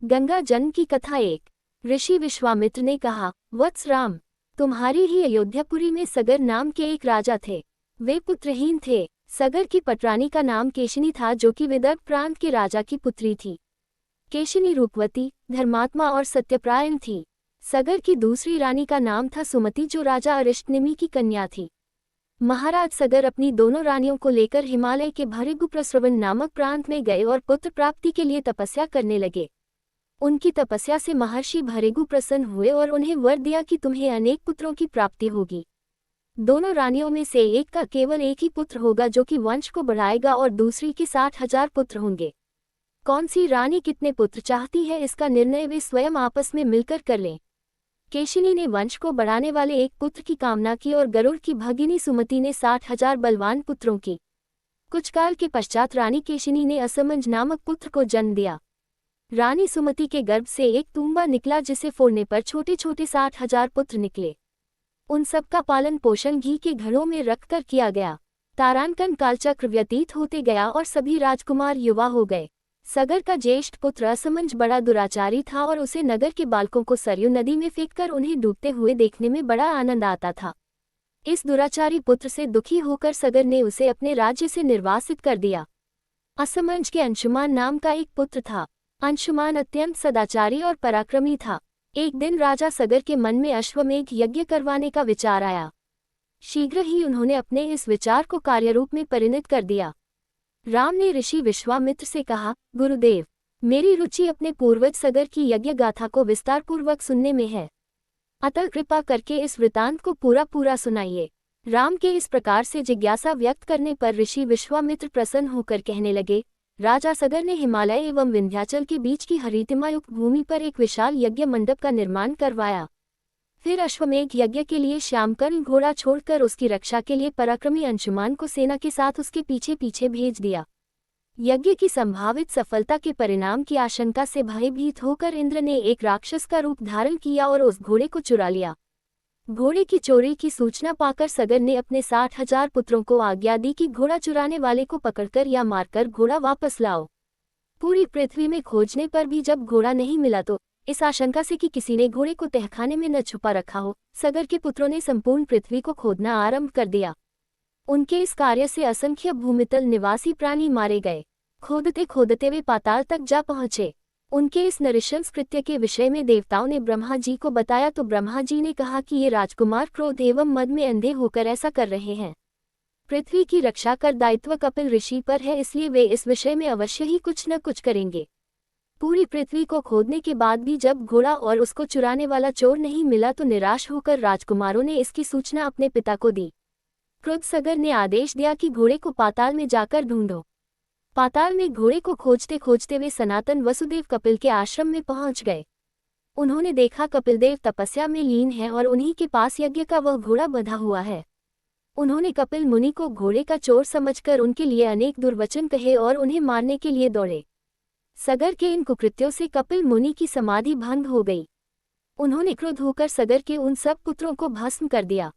गंगा जन्म की कथा। एक ऋषि विश्वामित्र ने कहा, वत्स राम, तुम्हारी ही अयोध्यापुरी में सगर नाम के एक राजा थे। वे पुत्रहीन थे। सगर की पटरानी का नाम केशिनी था, जो कि विदर्भ प्रांत के राजा की पुत्री थी। केशिनी रूपवती, धर्मात्मा और सत्यप्रायण थी। सगर की दूसरी रानी का नाम था सुमति, जो राजा अरिष्टनेमि की कन्या थी। महाराज सगर अपनी दोनों रानियों को लेकर हिमालय के भृगुप्रस्रवण नामक प्रांत में गए और पुत्र प्राप्ति के लिए तपस्या करने लगे। उनकी तपस्या से महर्षि भृगु प्रसन्न हुए और उन्हें वर दिया कि तुम्हें अनेक पुत्रों की प्राप्ति होगी। दोनों रानियों में से एक का केवल एक ही पुत्र होगा, जो कि वंश को बढ़ाएगा, और दूसरी के 60,000 पुत्र होंगे। कौन सी रानी कितने पुत्र चाहती है, इसका निर्णय वे स्वयं आपस में मिलकर कर लें। केशिनी ने वंश को बढ़ाने वाले एक पुत्र की कामना की और गरुड़ की भगिनी सुमति ने 60,000 बलवान पुत्रों की। कुछ काल के पश्चात रानी केशिनी ने असमंज नामक पुत्र को जन्म दिया। रानी सुमति के गर्भ से एक तुंबा निकला, जिसे फोड़ने पर छोटे छोटे 60,000 पुत्र निकले। उन सब का पालन पोषण घी के घड़ों में रखकर किया गया। तारांकन कालचक्र व्यतीत होते गया और सभी राजकुमार युवा हो गए। सगर का ज्येष्ठ पुत्र असमंज बड़ा दुराचारी था और उसे नगर के बालकों को सरयू नदी में फेंककर उन्हें डूबते हुए देखने में बड़ा आनंद आता था। इस दुराचारी पुत्र से दुखी होकर सगर ने उसे अपने राज्य से निर्वासित कर दिया। असमंज के अंशुमान नाम का एक पुत्र था। अंशुमान अत्यंत सदाचारी और पराक्रमी था। एक दिन राजा सगर के मन में अश्वमेघ यज्ञ करवाने का विचार आया। शीघ्र ही उन्होंने अपने इस विचार को कार्यरूप में परिणत कर दिया। राम ने ऋषि विश्वामित्र से कहा, गुरुदेव, मेरी रुचि अपने पूर्वज सगर की यज्ञ गाथा को विस्तारपूर्वक सुनने में है। अतः कृपा करके इस वृतांत को पूरा सुनाइए। राम के इस प्रकार से जिज्ञासा व्यक्त करने पर ऋषि विश्वामित्र प्रसन्न होकर कहने लगे, राजा सगर ने हिमालय एवं विंध्याचल के बीच की हरितिमायुक्त भूमि पर एक विशाल यज्ञ मंडप का निर्माण करवाया। फिर अश्वमेघ यज्ञ के लिए श्यामकर्ण घोड़ा छोड़कर उसकी रक्षा के लिए पराक्रमी अंशुमान को सेना के साथ उसके पीछे पीछे भेज दिया। यज्ञ की संभावित सफलता के परिणाम की आशंका से भयभीत होकर इंद्र ने एक राक्षस का रूप धारण किया और उस घोड़े को चुरा लिया। घोड़े की चोरी की सूचना पाकर सगर ने अपने 60,000 पुत्रों को आज्ञा दी कि घोड़ा चुराने वाले को पकड़कर या मारकर घोड़ा वापस लाओ। पूरी पृथ्वी में खोजने पर भी जब घोड़ा नहीं मिला तो इस आशंका से कि किसी ने घोड़े को तहखाने में न छुपा रखा हो, सगर के पुत्रों ने संपूर्ण पृथ्वी को खोदना आरंभ कर दिया। उनके इस कार्य से असंख्य भूमितल निवासी प्राणी मारे गए। खोदते खोदते वे पाताल तक जा पहुंचे। उनके इस नृशंस कृत्य के विषय में देवताओं ने ब्रह्मा जी को बताया तो ब्रह्मा जी ने कहा कि ये राजकुमार क्रोध एवं मद में अंधे होकर ऐसा कर रहे हैं। पृथ्वी की रक्षा कर दायित्व कपिल ऋषि पर है, इसलिए वे इस विषय में अवश्य ही कुछ न कुछ करेंगे। पूरी पृथ्वी को खोदने के बाद भी जब घोड़ा और उसको चुराने वाला चोर नहीं मिला तो निराश होकर राजकुमारों ने इसकी सूचना अपने पिता को दी। क्रुद्ध सगर ने आदेश दिया कि घोड़े को पाताल में जाकर ढूंढो। पाताल में घोड़े को खोजते खोजते वे सनातन वसुदेव कपिल के आश्रम में पहुंच गए। उन्होंने देखा कपिलदेव तपस्या में लीन है और उन्हीं के पास यज्ञ का वह घोड़ा बंधा हुआ है। उन्होंने कपिल मुनि को घोड़े का चोर समझकर उनके लिए अनेक दुर्वचन कहे और उन्हें मारने के लिए दौड़े। सगर के इन कुकृत्यों से कपिल मुनि की समाधि भंग हो गई। उन्होंने क्रुद्ध होकर सगर के उन सब पुत्रों को भस्म कर दिया।